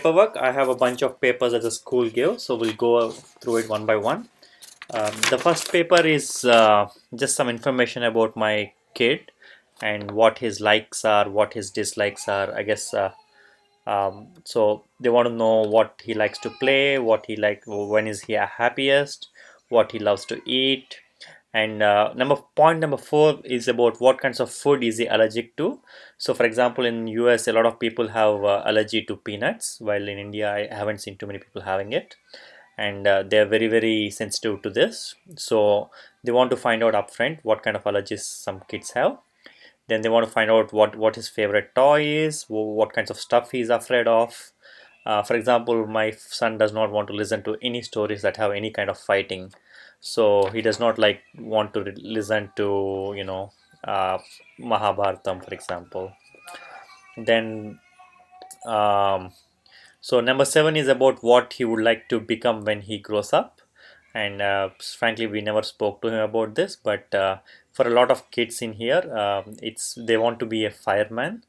Paperwork, I have a bunch of papers that the school gave, so we'll go through it one by one. The first paper is just some information about my kid and what his likes are, what his dislikes are. I guess so. They want to know what he likes to play, what he like, when is he happiest, what he loves to eat, and number 4 is about what kinds of food is he allergic to. So for example, in US a lot of people have allergy to peanuts, while in India I haven't seen too many people having it, and they are very very sensitive to this. So they want to find out upfront what kind of allergies some kids have. Then they want to find out what his favorite toy is, what kinds of stuff he's afraid of. For example, my son does not want to listen to any stories that have any kind of fighting. So he does not like want to listen to Mahabharatam, for example. Then so number 7 is about what he would like to become when he grows up. And frankly, we never spoke to him about this, but for a lot of kids in here, it's they want to be a fireman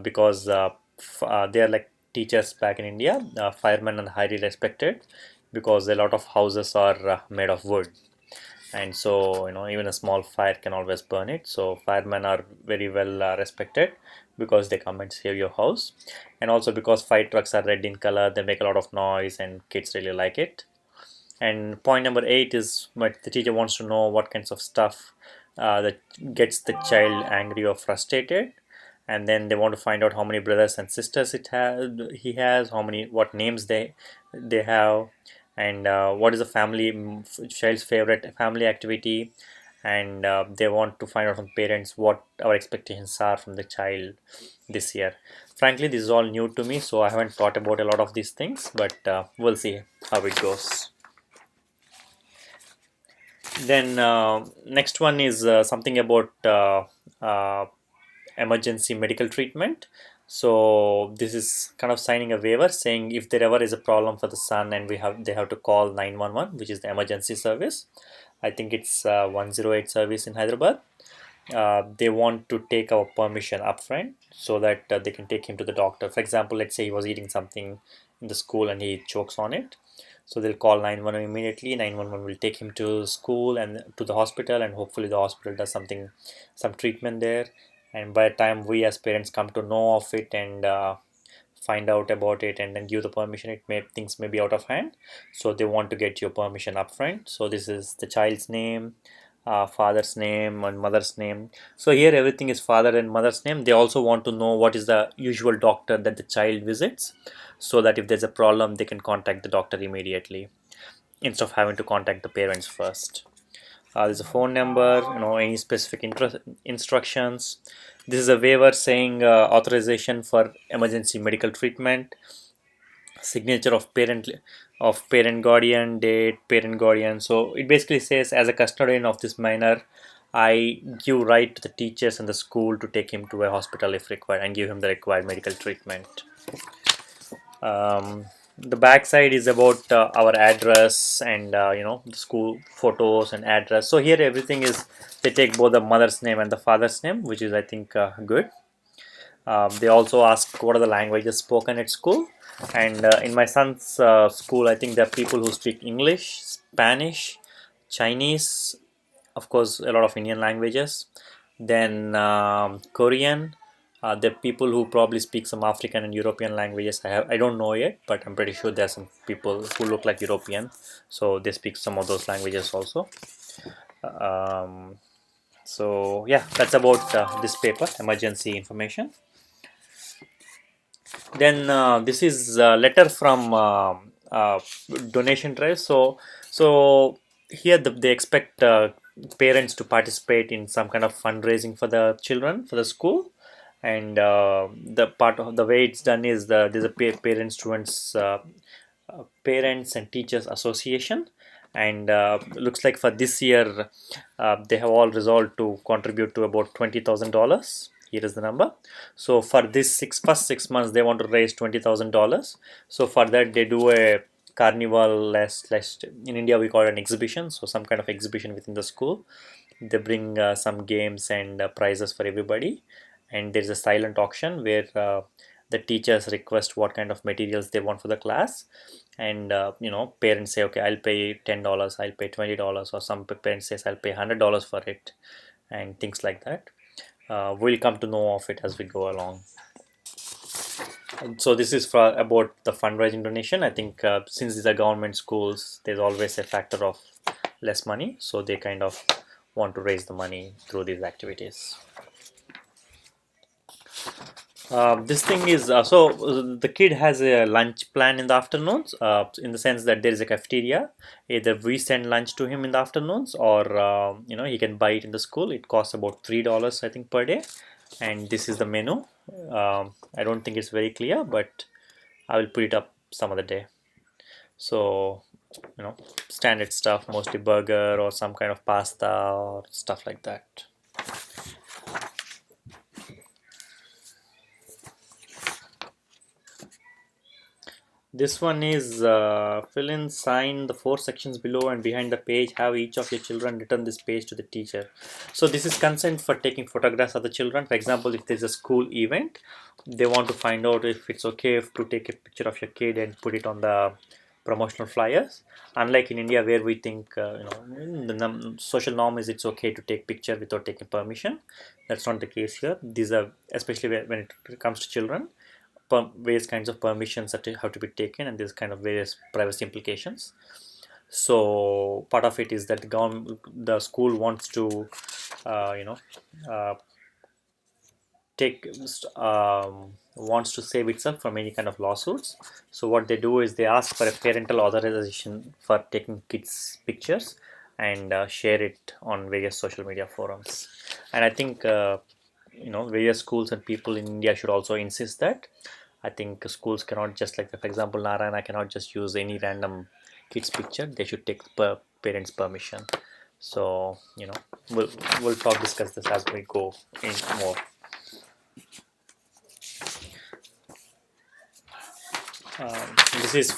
because they are like teachers back in India. Firemen are highly respected because a lot of houses are made of wood, and so even a small fire can always burn it. So firemen are very well respected because they come and save your house, and also because fire trucks are red in color, they make a lot of noise and kids really like it. And point number 8 is what the teacher wants to know what kinds of stuff that gets the child angry or frustrated. And then they want to find out how many brothers and sisters he has, how many, what names they have, and what is the child's favorite family activity. And they want to find out from parents what our expectations are from the child this year. Frankly, this is all new to me, so I haven't thought about a lot of these things, but we'll see how it goes. Then next one is something about emergency medical treatment. So this is kind of signing a waiver saying if there ever is a problem for the son and they have to call 911, which is the emergency service. I think it's 108 service in Hyderabad. They want to take our permission upfront so that they can take him to the doctor. For example, let's say he was eating something in the school and he chokes on it. So they'll call 911 immediately. 911 will take him to school and to the hospital, and hopefully the hospital does some treatment there. And by the time we as parents come to know of it and find out about it and then give the permission, things may be out of hand. So they want to get your permission upfront. So this is the child's name, father's name and mother's name. So here everything is father and mother's name. They also want to know what is the usual doctor that the child visits, so that if there's a problem they can contact the doctor immediately instead of having to contact the parents first. There's a phone number, any specific instructions. This is a waiver saying authorization for emergency medical treatment, signature of parent guardian, date, parent guardian. So it basically says, as a custodian of this minor, I give right to the teachers and the school to take him to a hospital if required and give him the required medical treatment. The back side is about our address and the school photos and address. So here everything is, they take both the mother's name and the father's name, which is I think good. They also ask what are the languages spoken at school. And in my son's school, I think there are people who speak English, Spanish, Chinese, of course, a lot of Indian languages, then Korean. There are people who probably speak some African and European languages. I don't know yet, but I'm pretty sure there are some people who look like European, so they speak some of those languages also. Um, so yeah, that's about this paper, emergency information. Then this is a letter from donation drive. So here they expect parents to participate in some kind of fundraising for the children for the school. And the part of the way it's done is there's a parents and teachers association. And looks like for this year they have all resolved to contribute to about $20,000. Here is the number. So for this first 6 months they want to raise $20,000. So for that they do a carnival, less in India we call it an exhibition, so some kind of exhibition within the school. They bring some games and prizes for everybody, and there's a silent auction where the teachers request what kind of materials they want for the class, and parents say, okay, I'll pay $10, I'll pay $20, or some parents says I'll pay $100 for it, and things like that. We'll come to know of it as we go along. So this is for about the fundraising donation. I think since these are government schools, there's always a factor of less money, so they kind of want to raise the money through these activities. This thing is the kid has a lunch plan in the afternoons, in the sense that there is a cafeteria. Either we send lunch to him in the afternoons, or he can buy it in the school. It costs about $3, I think, per day, and this is the menu. I don't think it's very clear, but I will put it up some other day. So standard stuff, mostly burger or some kind of pasta or stuff like that. This one is fill in, sign the 4 sections below and behind the page. Have each of your children return this page to the teacher. So this is consent for taking photographs of the children. For example, if there's a school event, they want to find out if it's okay to take a picture of your kid and put it on the promotional flyers. Unlike in India, where we think the social norm is it's okay to take picture without taking permission. That's not the case here. These are, especially when it comes to children, various kinds of permissions that have to be taken, and there's kind of various privacy implications. So part of it is that the school wants to uh, take wants to save itself from any kind of lawsuits. So what they do is they ask for a parental authorization for taking kids pictures and share it on various social media forums. And I think various schools and people in India should also insist that. I think schools cannot just, like, for example, Narayana cannot just use any random kid's picture. They should take parents' permission. So we'll discuss this as we go in more. This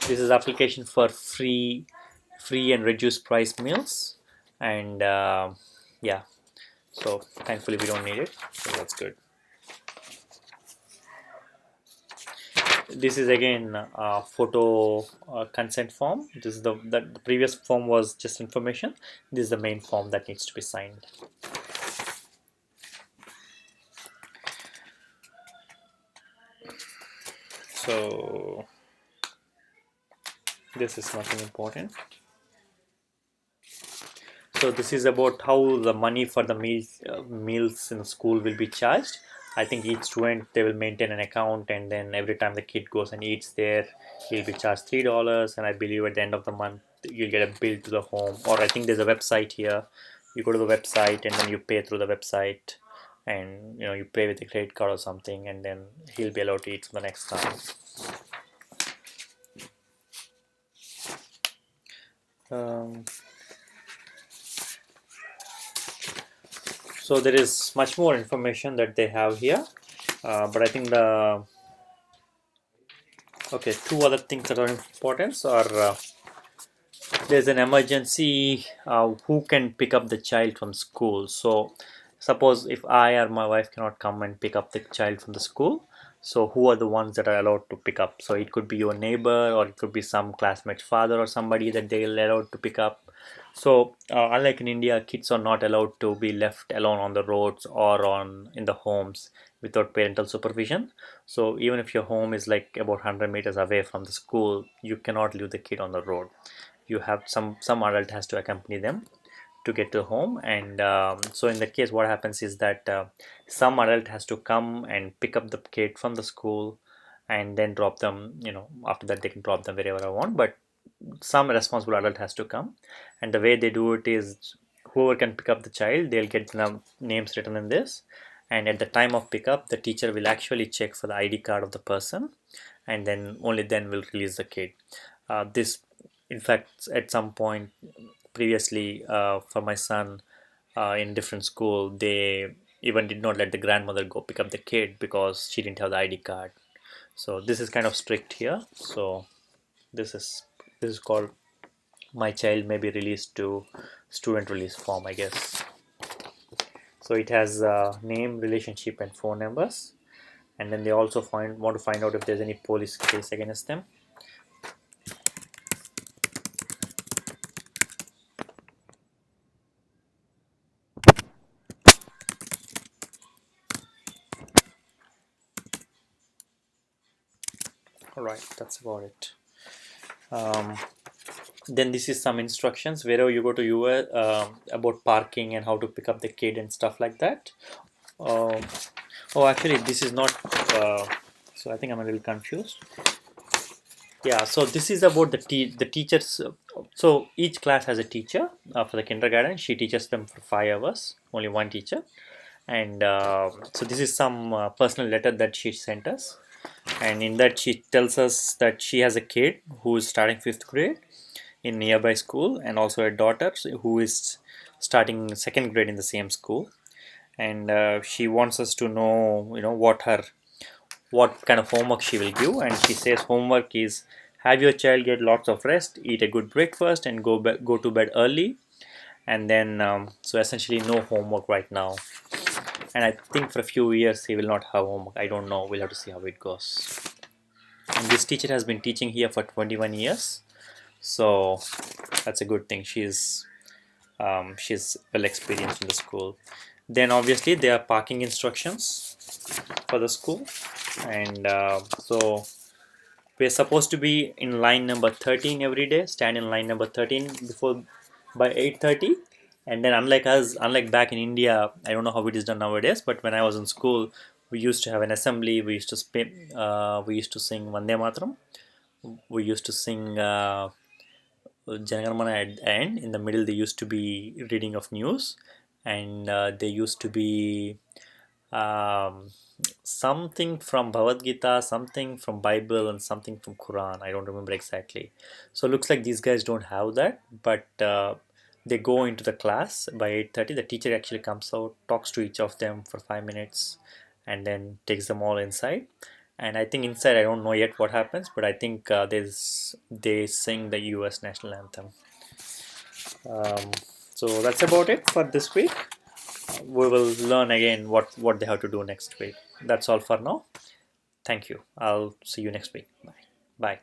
is application for free and reduced price meals, and yeah. So thankfully we don't need it. So that's good. This is again a photo consent form. This is the previous form was just information. This is the main form that needs to be signed. So this is nothing important. So this is about how the money for the meals in school will be charged. I think each student, they will maintain an account, and then every time the kid goes and eats there, he'll be charged $3. And I believe at the end of the month you'll get a bill to the home. Or I think there's a website here. You go to the website and then you pay through the website, and you pay with a credit card or something, and then he'll be allowed to eat for the next time. So there is much more information that they have here, but I think two other things that are important are there's an emergency, who can pick up the child from school. So suppose if I or my wife cannot come and pick up the child from the school, so who are the ones that are allowed to pick up? So it could be your neighbor, or it could be some classmate's father or somebody that they're allowed to pick up. So unlike in India, kids are not allowed to be left alone on the roads or in the homes without parental supervision. So even if your home is like about 100 meters away from the school, you cannot leave the kid on the road. You have some adult has to accompany them to get to home. And so in that case, what happens is that some adult has to come and pick up the kid from the school and then drop them. After that they can drop them wherever I want, but some responsible adult has to come. And the way they do it is, whoever can pick up the child, they'll get the names written in this, and at the time of pickup, the teacher will actually check for the ID card of the person, and then only then will release the kid. This, in fact, at some point previously, for my son, in different school, they even did not let the grandmother go pick up the kid because she didn't have the ID card. So this is kind of strict here. So this is called my child may be released to student release form, I guess. So it has name, relationship, and phone numbers. and then they also want to find out if there's any police case against them. All right, that's about it. um, then this is some instructions wherever you go to US, about parking and how to pick up the kid and stuff like that. uh, oh, actually this is not, so I think I'm a little confused. Yeah, so this is about the teachers. So each class has a teacher. For the kindergarten, she teaches them for 5 hours. Only one teacher, and so this is some personal letter that she sent us, and in that she tells us that she has a kid who is starting fifth grade in nearby school, and also a daughter who is starting second grade in the same school, and she wants us to know, what kind of homework she will give. And she says homework is have your child get lots of rest, eat a good breakfast, and go to bed early. And then so essentially no homework right now, and I think for a few years he will not have homework. I don't know, we'll have to see how it goes. And this teacher has been teaching here for 21 years, so that's a good thing. She's well experienced in the school. Then obviously there are parking instructions for the school, and so we're supposed to be in line number 13 every day. Stand in line number 13 before by 8:30. And then unlike back in India, I don't know how it is done nowadays, but when I was in school, we used to have an assembly. We used to sing Vande Mataram. We used to sing Janagamana at the end. In the middle, there used to be reading of news, and there used to be um, something from Bhagavad Gita, something from Bible, and something from Quran. I don't remember exactly. So it looks like these guys don't have that, but they go into the class by 8:30. The teacher actually comes out, talks to each of them for 5 minutes, and then takes them all inside. And I think inside, I don't know yet what happens, but I think they sing the U.S. national anthem. Um, so that's about it for this week. We will learn again what they have to do next week. That's all for now. Thank you. I'll see you next week. Bye. Bye.